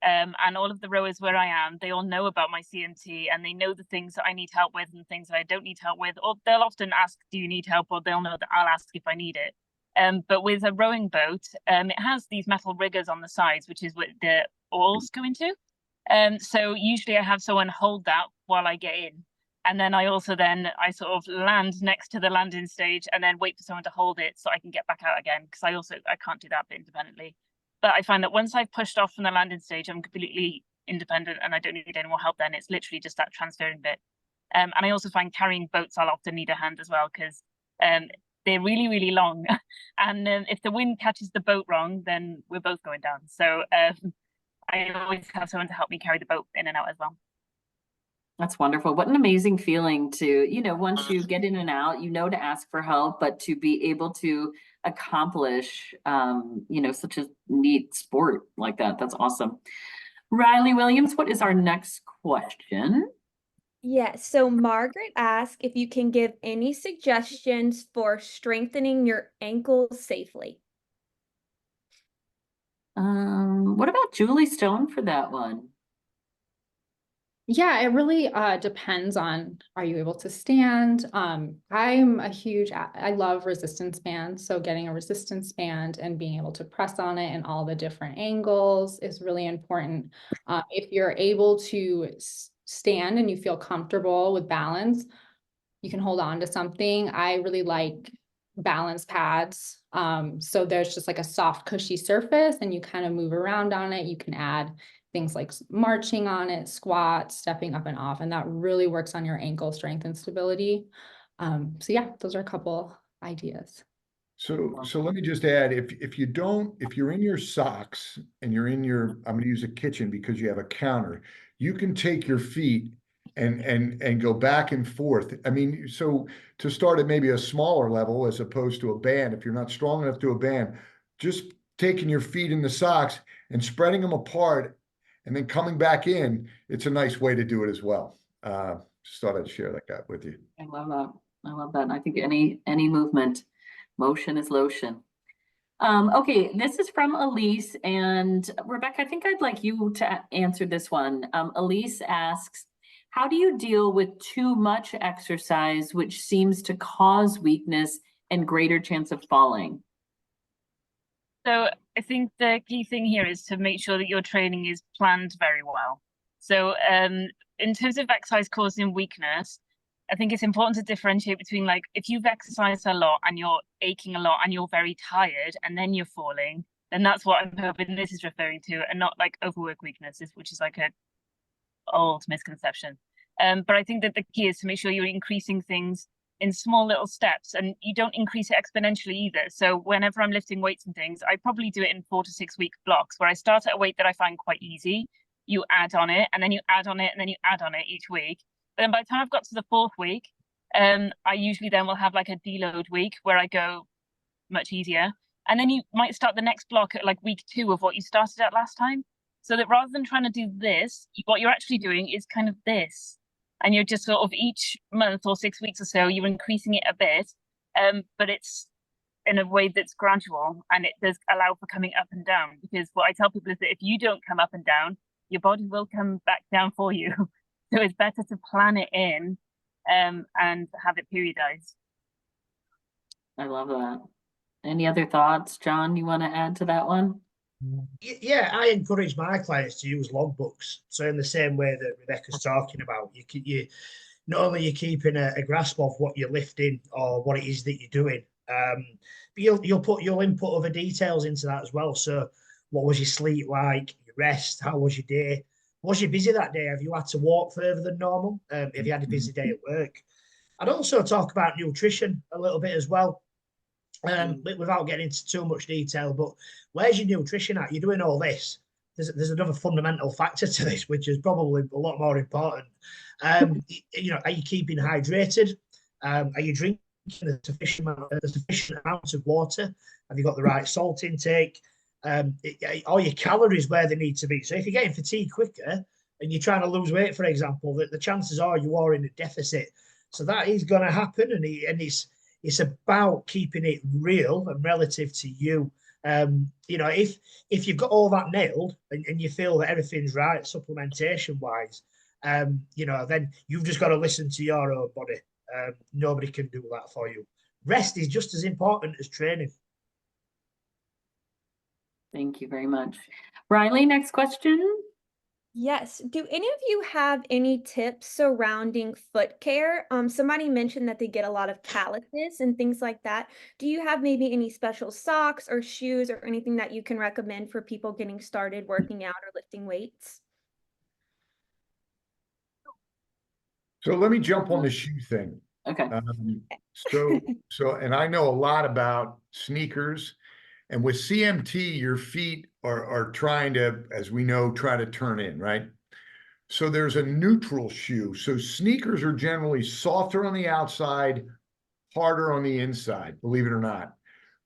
Speaker 5: and all of the rowers where I am, they all know about my CMT, and they know the things that I need help with and things that I don't need help with, or they'll often ask, do you need help? Or they'll know that I'll ask if I need it. But with a rowing boat, it has these metal riggers on the sides, which is what the oars go into. So usually I have someone hold that while I get in. And then I sort of land next to the landing stage and then wait for someone to hold it so I can get back out again, because I can't do that bit independently. But I find that once I've pushed off from the landing stage, I'm completely independent and I don't need any more help then. It's literally just that transferring bit. And I also find carrying boats, I'll often need a hand as well, because they're really, really long. And if the wind catches the boat wrong, then we're both going down. So I always have someone to help me carry the boat in and out as well.
Speaker 1: That's wonderful. What an amazing feeling to, you know, once you get in and out, you know, to ask for help, but to be able to accomplish, you know, such a neat sport like that. That's awesome. Riley Williams, what is our next question?
Speaker 6: Yeah, so Margaret asked if you can give any suggestions for strengthening your ankles safely.
Speaker 1: What about Julie Stone for that one?
Speaker 3: Yeah, it really depends on, are you able to stand? I'm a huge, I love resistance bands. So getting a resistance band and being able to press on it in all the different angles is really important. If you're able to stand and you feel comfortable with balance, you can hold on to something. I really like balance pads. So there's just like a soft, cushy surface and you kind of move around on it. You can add things like marching on it, squats, stepping up and off, and that really works on your ankle strength and stability. So yeah, those are a couple ideas.
Speaker 2: So let me just add, if you're in your socks and you're in your, I'm going to use a kitchen because you have a counter, you can take your feet and go back and forth. I mean, so to start at maybe a smaller level as opposed to a band, if you're not strong enough to do a band, just taking your feet in the socks and spreading them apart and then coming back in, it's a nice way to do it as well. Just thought I'd share that with you.
Speaker 1: I love that. I love that. And I think any movement, motion is lotion. Okay, this is from Elise, and Rebekah, I think I'd like you to answer this one. Elise asks, how do you deal with too much exercise, which seems to cause weakness and greater chance of falling?
Speaker 5: So I think the key thing here is to make sure that your training is planned very well. So in terms of exercise causing weakness, I think it's important to differentiate between, like, if you've exercised a lot and you're aching a lot and you're very tired and then you're falling, then that's what I'm hoping this is referring to, and not like overwork weakness, which is like a old misconception. But I think that the key is to make sure you're increasing things in small little steps, and you don't increase it exponentially either. So whenever I'm lifting weights and things, I probably do it in 4 to 6 week blocks, where I start at a weight that I find quite easy, you add on it, and then you add on it, and then you add on it each week. But then by the time I've got to the 4th week, I usually then will have like a deload week where I go much easier. And then you might start the next block at like week 2 of what you started at last time. So that rather than trying to do this, what you're actually doing is kind of this. And you're just sort of each month or 6 weeks or so, you're increasing it a bit, but it's in a way that's gradual, and it does allow for coming up and down. Because what I tell people is that if you don't come up and down, your body will come back down for you. So it's better to plan it in and have it periodized.
Speaker 1: I love that. Any other thoughts, John, you want to add to that one?
Speaker 4: Yeah, I encourage my clients to use logbooks. So in the same way that Rebekah's talking about, you not only you're keeping a grasp of what you're lifting or what it is that you're doing, but you'll input other details into that as well. So what was your sleep like, your rest, how was your day? Was you busy that day? Have you had to walk further than normal? Have you had a busy day at work? I'd also talk about nutrition a little bit as well. Without getting into too much detail, but where's your nutrition at? You're doing all this. There's another fundamental factor to this, which is probably a lot more important. You know, are you keeping hydrated? Are you drinking a sufficient amount of water? Have you got the right salt intake? Are your calories where they need to be? So if you're getting fatigued quicker and you're trying to lose weight, for example, the chances are you are in a deficit. So that is going to happen, and it's about keeping it real and relative to you. You know, if you've got all that nailed and you feel that everything's right supplementation wise, you know, then you've just got to listen to your own body. Nobody can do that for you. Rest is just as important as training.
Speaker 1: Thank you very much. Riley, next question.
Speaker 6: Yes. Do any of you have any tips surrounding foot care? Somebody mentioned that they get a lot of calluses and things like that. Do you have maybe any special socks or shoes or anything that you can recommend for people getting started working out or lifting weights?
Speaker 2: So let me jump on the shoe thing.
Speaker 1: Okay.
Speaker 2: And I know a lot about sneakers, and with CMT, your feet are trying to, as we know, try to turn in, right? So there's a neutral shoe. So sneakers are generally softer on the outside, harder on the inside, believe it or not.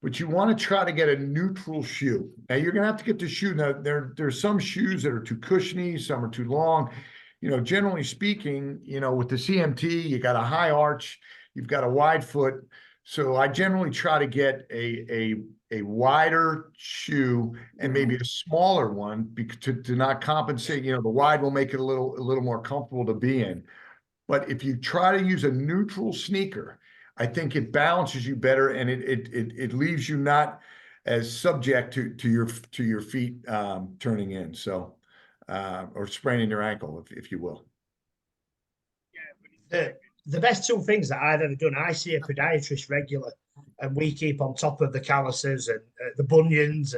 Speaker 2: But you want to try to get a neutral shoe. Now you're going to have to get the shoe. Now there's some shoes that are too cushiony, some are too long. You know, generally speaking, you know, with the CMT, you got a high arch, you've got a wide foot. So I generally try to get a wider shoe and maybe a smaller one to not compensate. You know, the wide will make it a little more comfortable to be in. But if you try to use a neutral sneaker, I think it balances you better, and it leaves you not as subject to your feet turning in. So or spraining your ankle, if you will.
Speaker 4: Yeah, the best two things that I've ever done, I see a podiatrist regular, and we keep on top of the calluses and the bunions,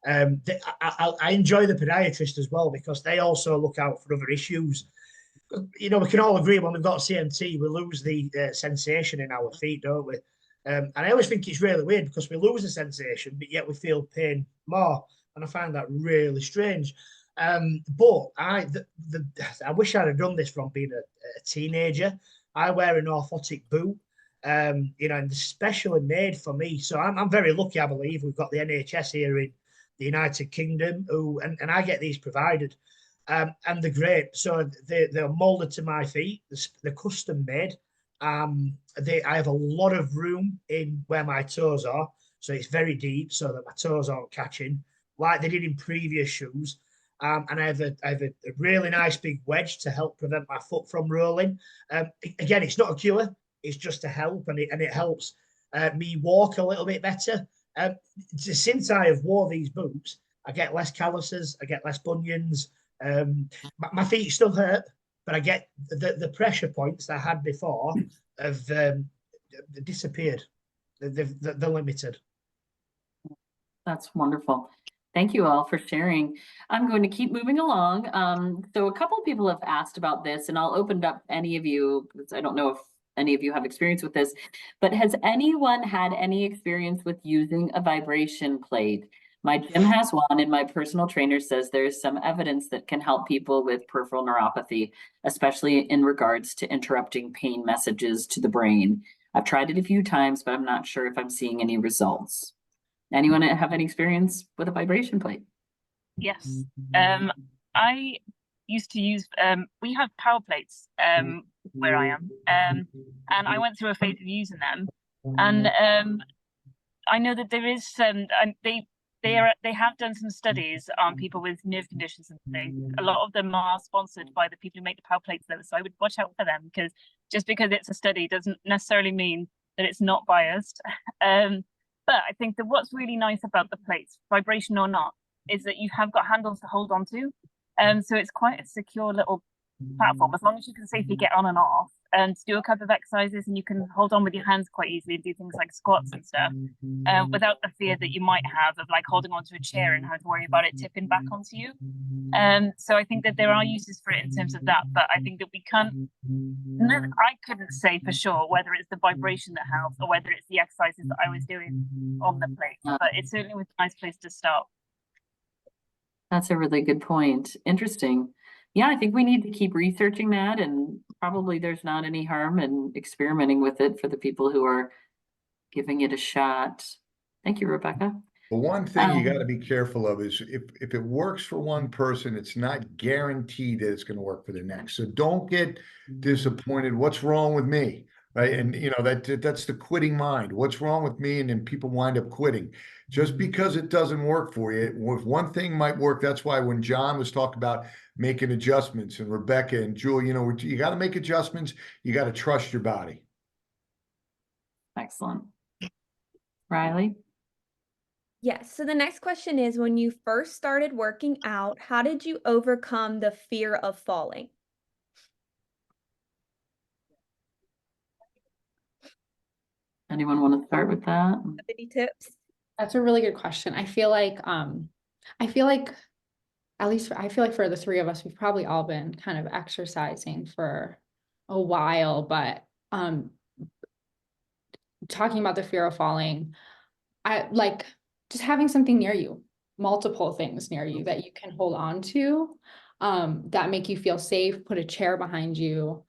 Speaker 4: and I enjoy the podiatrist as well, because they also look out for other issues. You know, we can all agree when we've got CMT, we lose the sensation in our feet, don't we? And I always think it's really weird, because we lose the sensation, but yet we feel pain more, and I find that really strange. But I wish I'd have done this from being a teenager. I wear an orthotic boot, you know, and specially made for me. So I'm very lucky, I believe. We've got the NHS here in the United Kingdom, and I get these provided, and they're great. So they're molded to my feet. They're custom made. I have a lot of room in where my toes are, so it's very deep, so that my toes aren't catching like they did in previous shoes. And I have a really nice big wedge to help prevent my foot from rolling. Again, it's not a cure; it's just to help, and it helps me walk a little bit better. Since I have wore these boots, I get less calluses, I get less bunions. My feet still hurt, but I get the pressure points that I had before have disappeared. They're limited.
Speaker 1: That's wonderful. Thank you all for sharing. I'm going to keep moving along. So a couple of people have asked about this, and I'll open it up to any of you, because I don't know if any of you have experience with this, but has anyone had any experience with using a vibration plate? My gym has one, and my personal trainer says there's some evidence that can help people with peripheral neuropathy, especially in regards to interrupting pain messages to the brain. I've tried it a few times, but I'm not sure if I'm seeing any results. Anyone have any experience with a vibration plate?
Speaker 5: Yes. I used to use, we have power plates where I am, and I went through a phase of using them, and I know that there is some, and they have done some studies on people with nerve conditions and things. A lot of them are sponsored by the people who make the power plates, though, so I would watch out for them, because just because it's a study doesn't necessarily mean that it's not biased. But I think that what's really nice about the plates, vibration or not, is that you have got handles to hold on to. So it's quite a secure little platform, as long as you can safely get on and off and do a couple of exercises, and you can hold on with your hands quite easily and do things like squats and stuff, without the fear that you might have of like holding onto a chair and having to worry about it tipping back onto you. So I think that there are uses for it in terms of that, but I think that we can't, I couldn't say for sure whether it's the vibration that helps or whether it's the exercises that I was doing on the plate, but it certainly was a nice place to start.
Speaker 1: That's a really good point. Interesting. Yeah, I think we need to keep researching that, and probably there's not any harm in experimenting with it for the people who are giving it a shot. Thank you, Rebekah.
Speaker 2: The one thing you got to be careful of is if it works for one person, it's not guaranteed that it's going to work for the next. So don't get disappointed. What's wrong with me? Right. And you know, that's the quitting mind. What's wrong with me? And then people wind up quitting just because it doesn't work for you. If one thing might work, that's why when John was talking about making adjustments, and Rebekah and Jewel, you know, you got to make adjustments. You got to trust your body.
Speaker 1: Excellent. Riley?
Speaker 6: Yes. So the next question is, when you first started working out, how did you overcome the fear of falling?
Speaker 1: Anyone want to start with that?
Speaker 6: Any tips?
Speaker 3: That's a really good question. I feel like at least I feel like for the three of us, we've probably all been kind of exercising for a while, but talking about the fear of falling, I like just having something near you, multiple things near you that you can hold on to, that make you feel safe. Put a chair behind you,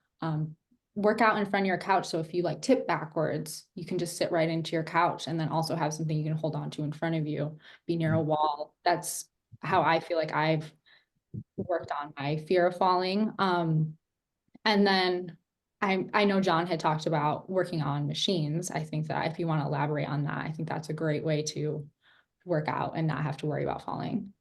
Speaker 3: work out in front of your couch. So if you like tip backwards, you can just sit right into your couch, and then also have something you can hold on to in front of you, be near a wall. That's how I feel like I've worked on my fear of falling. And then I know John had talked about working on machines. I think that if you want to elaborate on that, I think that's a great way to work out and not have to worry about falling.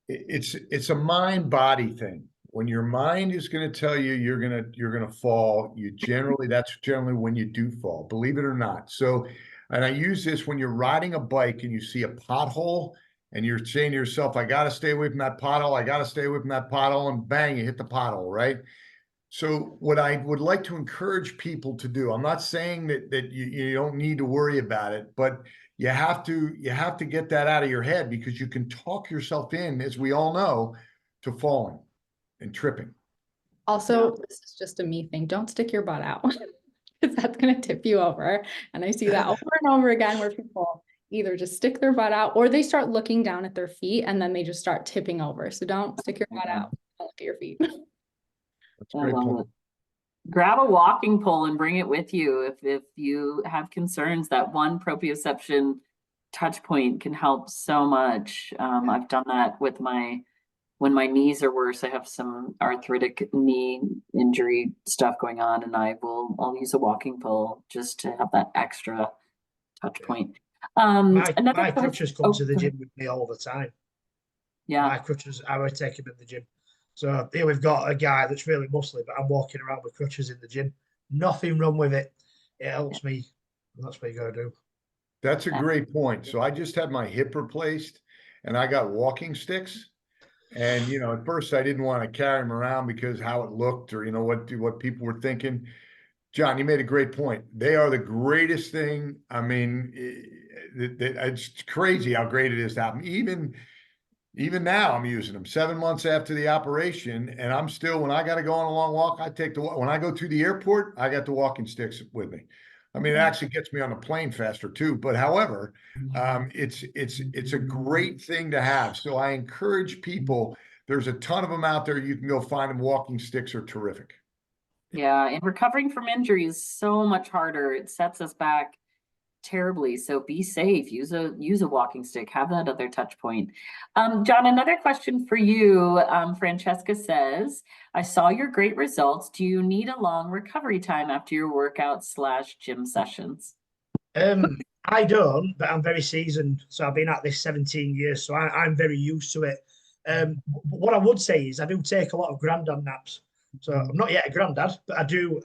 Speaker 2: It's a mind-body thing. When your mind is going to tell you you're gonna fall, that's generally when you do fall, believe it or not. So, and I use this when you're riding a bike and you see a pothole and you're saying to yourself, I got to stay away from that pothole. I got to stay away from that pothole, and bang, you hit the pothole, right? So what I would like to encourage people to do, I'm not saying that you don't need to worry about it, but you have to get that out of your head, because you can talk yourself in, as we all know, to falling and tripping.
Speaker 3: Also, this is just a me thing. Don't stick your butt out, because that's going to tip you over. And I see that over and over again, where people either just stick their butt out, or they start looking down at their feet and then they just start tipping over. So don't stick your butt out. Don't look at your feet.
Speaker 2: That's a great point.
Speaker 1: Grab a walking pole and bring it with you if you have concerns. That one proprioception touch point can help so much. I've done that with when my knees are worse. I have some arthritic knee injury stuff going on, and I'll use a walking pole just to have that extra touch point.
Speaker 4: My crutches come to the gym with me all the time.
Speaker 1: Yeah.
Speaker 4: My crutches, I would take him in the gym. So here we've got a guy that's really muscly, but I'm walking around with crutches in the gym. Nothing wrong with it. It helps me. That's what you got to do.
Speaker 2: That's a great point. So I just had my hip replaced, and I got walking sticks. And, you know, at first I didn't want to carry them around because how it looked, or, you know, what people were thinking. John, you made a great point. They are the greatest thing. I mean, it's crazy how great it is to have them. Even now I'm using them 7 months after the operation, and I'm still, when I got to go on a long walk, when I go to the airport, I got the walking sticks with me. I mean, it actually gets me on the plane faster too, but however, it's a great thing to have. So I encourage people, there's a ton of them out there. You can go find them. Walking sticks are terrific.
Speaker 1: Yeah, and recovering from injury is so much harder. It sets us back terribly. So be safe. Use a walking stick. Have that other touch point. John, another question for you. Francesca says, I saw your great results. Do you need a long recovery time after your workout/gym sessions?
Speaker 4: I don't, but I'm very seasoned. So I've been at this 17 years, so I'm very used to it. What I would say is I do take a lot of granddad naps. So I'm not yet a granddad, but I do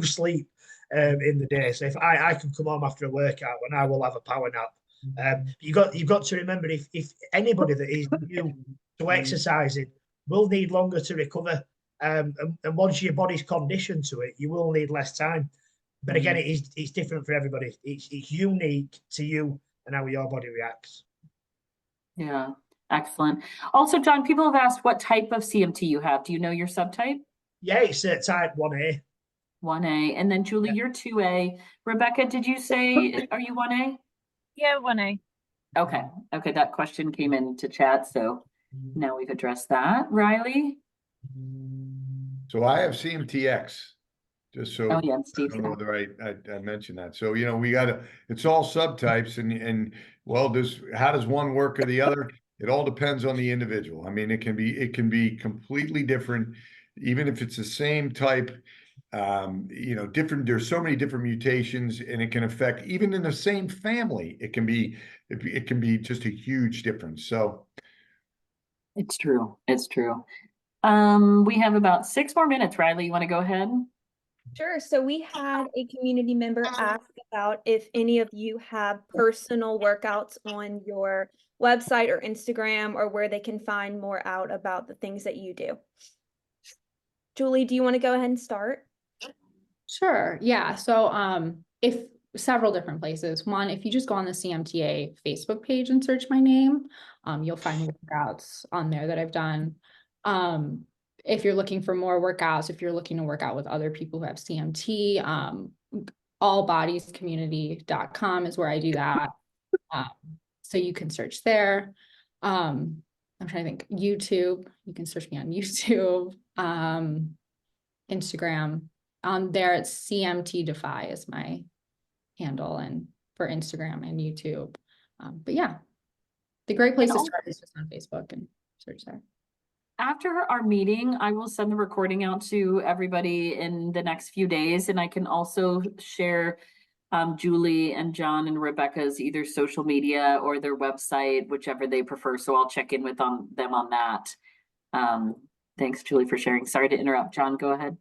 Speaker 4: sleep in the day. So if I can come home after a workout and I will have a power nap. You've got to remember, if anybody that is new to exercising will need longer to recover. And once your body's conditioned to it, you will need less time. But again, it's different for everybody. It's unique to you and how your body reacts.
Speaker 1: Yeah, excellent. Also, John, people have asked what type of CMT you have. Do you know your subtype?
Speaker 4: Yeah, it's type 1A.
Speaker 1: 1A. And then Julie, you're 2A. Rebekah, did you say, are you 1A?
Speaker 5: Yeah, 1A.
Speaker 1: Okay. Okay, that question came into chat, so now we've addressed that. Riley?
Speaker 2: So I have CMTX. Just so
Speaker 1: Oh yeah, Steve.
Speaker 2: I don't know whether I mentioned that. So, you know, it's all subtypes and well, how does one work or the other? It all depends on the individual. I mean, it can be completely different, even if it's the same type, you know, there's so many different mutations, and it can affect, even in the same family, it can be just a huge difference. So
Speaker 1: It's true. It's true. We have about 6 more minutes. Riley, you want to go ahead?
Speaker 6: Sure. So we had a community member ask about if any of you have personal workouts on your website or Instagram, or where they can find more out about the things that you do. Julie, do you want to go ahead and start?
Speaker 3: Sure. Yeah. So if several different places. One, if you just go on the CMTA Facebook page and search my name, you'll find workouts on there that I've done. If you're looking for more workouts, if you're looking to work out with other people who have CMT, allbodiescommunity.com is where I do that. So you can search there. I'm trying to think. YouTube, you can search me on YouTube, Instagram. There it's CMT Defy is my handle, and for Instagram and YouTube. But yeah, the great place to start is just on Facebook and search there.
Speaker 1: After our meeting, I will send the recording out to everybody in the next few days, and I can also share Julie and John and Rebekah's either social media or their website, whichever they prefer. So I'll check in with them on that. Thanks, Julie, for sharing. Sorry to interrupt. John, go ahead.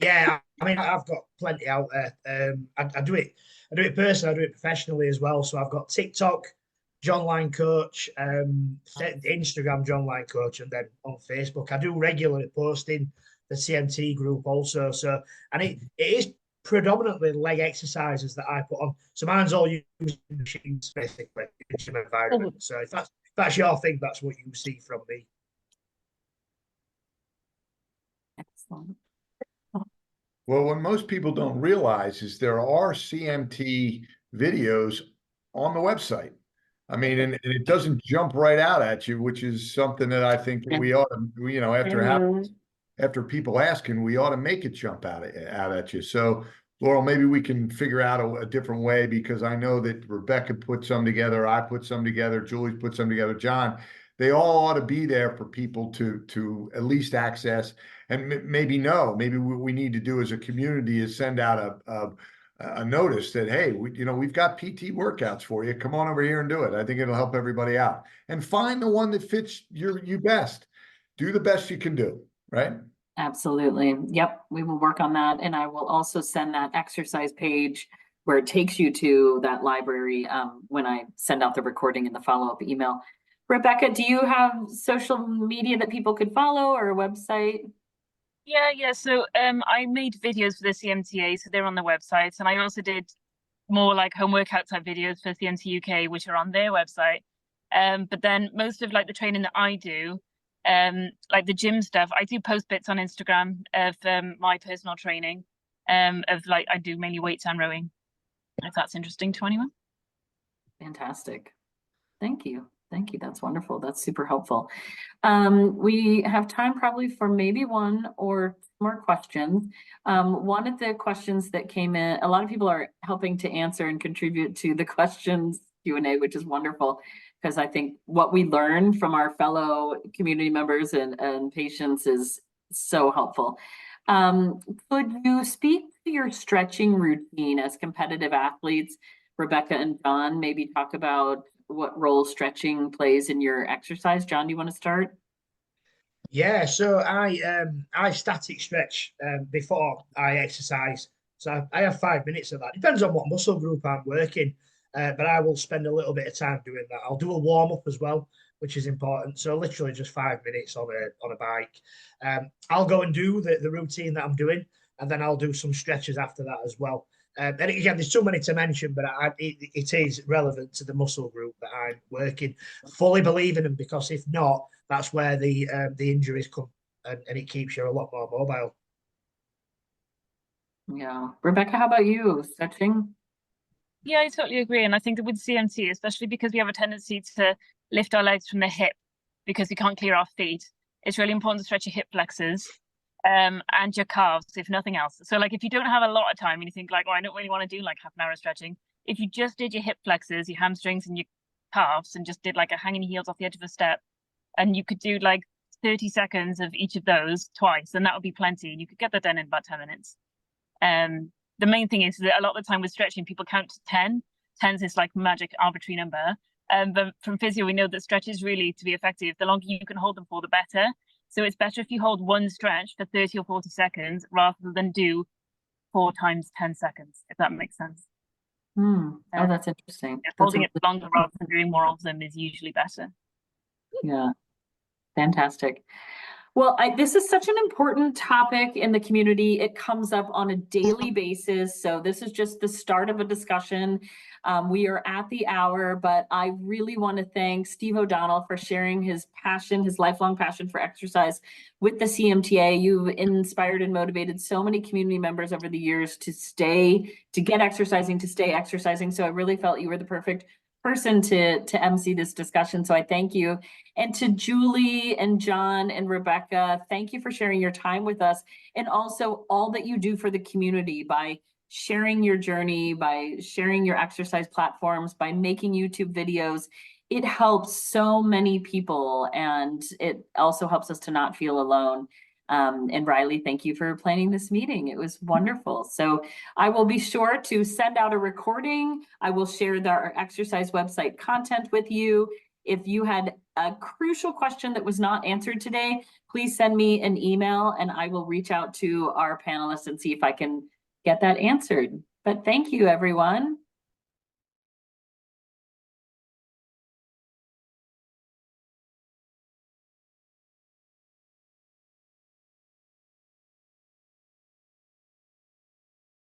Speaker 4: Yeah, I mean, I've got plenty out there. I do it personally, I do it professionally as well. So I've got TikTok, John Line Coach, Instagram, John Line Coach, and then on Facebook. I do regularly posting the CMT group also. So, and it is predominantly leg exercises that I put on. So mine's all using machines, basically, in gym environment. So if that's your thing, that's what you see from me.
Speaker 1: Excellent.
Speaker 2: Well, what most people don't realize is there are CMT videos on the website. I mean, and it doesn't jump right out at you, which is something that I think that we ought to, you know, after people asking, we ought to make it jump out at you. So, Laurel, maybe we can figure out a different way, because I know that Rebekah put some together, I put some together, Julie's put some together, John. They all ought to be there for people to at least access, and maybe maybe what we need to do as a community is send out a notice that, hey, we've got PT workouts for you. Come on over here and do it. I think it'll help everybody out. And find the one that fits you best. Do the best you can do, right?
Speaker 1: Absolutely. Yep, we will work on that. And I will also send that exercise page where it takes you to that library when I send out the recording in the follow-up email. Rebekah, do you have social media that people could follow, or a website?
Speaker 5: Yeah. So I made videos for the CMTA, so they're on the website, and I also did more like home workout type videos for CMT UK, which are on their website. But then most of like the training that I do, like the gym stuff, I do post bits on Instagram of my personal training, of like I do mainly weights and rowing, if that's interesting to anyone.
Speaker 1: Fantastic. Thank you. Thank you. That's wonderful. That's super helpful. We have time probably for maybe one or more questions. One of the questions that came in, a lot of people are helping to answer and contribute to the questions Q&A, which is wonderful, because I think what we learn from our fellow community members and patients is so helpful. Could you speak to your stretching routine as competitive athletes? Rebekah and John, maybe talk about what role stretching plays in your exercise. John, do you want to start?
Speaker 4: Yeah, so I static stretch before I exercise. So I have 5 minutes of that. Depends on what muscle group I'm working, but I will spend a little bit of time doing that. I'll do a warm up as well, which is important. So literally just 5 minutes on a bike. I'll go and do the routine that I'm doing, and then I'll do some stretches after that as well. And again, there's too many to mention, but it is relevant to the muscle group that I'm working. Fully believe in them, because if not, that's where the injuries come, and it keeps you a lot more mobile.
Speaker 1: Yeah. Rebekah, how about you? Stretching?
Speaker 5: Yeah, I totally agree. And I think that with CMT, especially because we have a tendency to lift our legs from the hip because we can't clear our feet, it's really important to stretch your hip flexors and your calves, if nothing else. So like if you don't have a lot of time and you think like, oh, I don't really want to do like half an hour of stretching, if you just did your hip flexors, your hamstrings and your calves, and just did like a hanging heels off the edge of a step, and you could do like 30 seconds of each of those twice, and that would be plenty. You could get that done in about 10 minutes. The main thing is that a lot of the time with stretching, people count to 10. 10 is this like magic arbitrary number. But from physio, we know that stretches really, to be effective, the longer you can hold them for, the better. So it's better if you hold one stretch for 30 or 40 seconds rather than do 4 times 10 seconds, if that makes sense.
Speaker 1: Oh, that's interesting.
Speaker 5: Holding it longer rather than doing more of them is usually better.
Speaker 1: Yeah, fantastic. Well, this is such an important topic in the community. It comes up on a daily basis. So this is just the start of a discussion. We are at the hour, but I really want to thank Steve O'Donnell for sharing his passion, his lifelong passion for exercise with the CMTA. You've inspired and motivated so many community members over the years to get exercising, to stay exercising. So I really felt you were the perfect person to MC this discussion. So I thank you. And to Julie and John and Rebekah, thank you for sharing your time with us, and also all that you do for the community by sharing your journey, by sharing your exercise platforms, by making YouTube videos. It helps so many people, and it also helps us to not feel alone. And Riley, thank you for planning this meeting. It was wonderful. So I will be sure to send out a recording. I will share our exercise website content with you. If you had a crucial question that was not answered today, please send me an email and I will reach out to our panelists and see if I can get that answered. But thank you, everyone.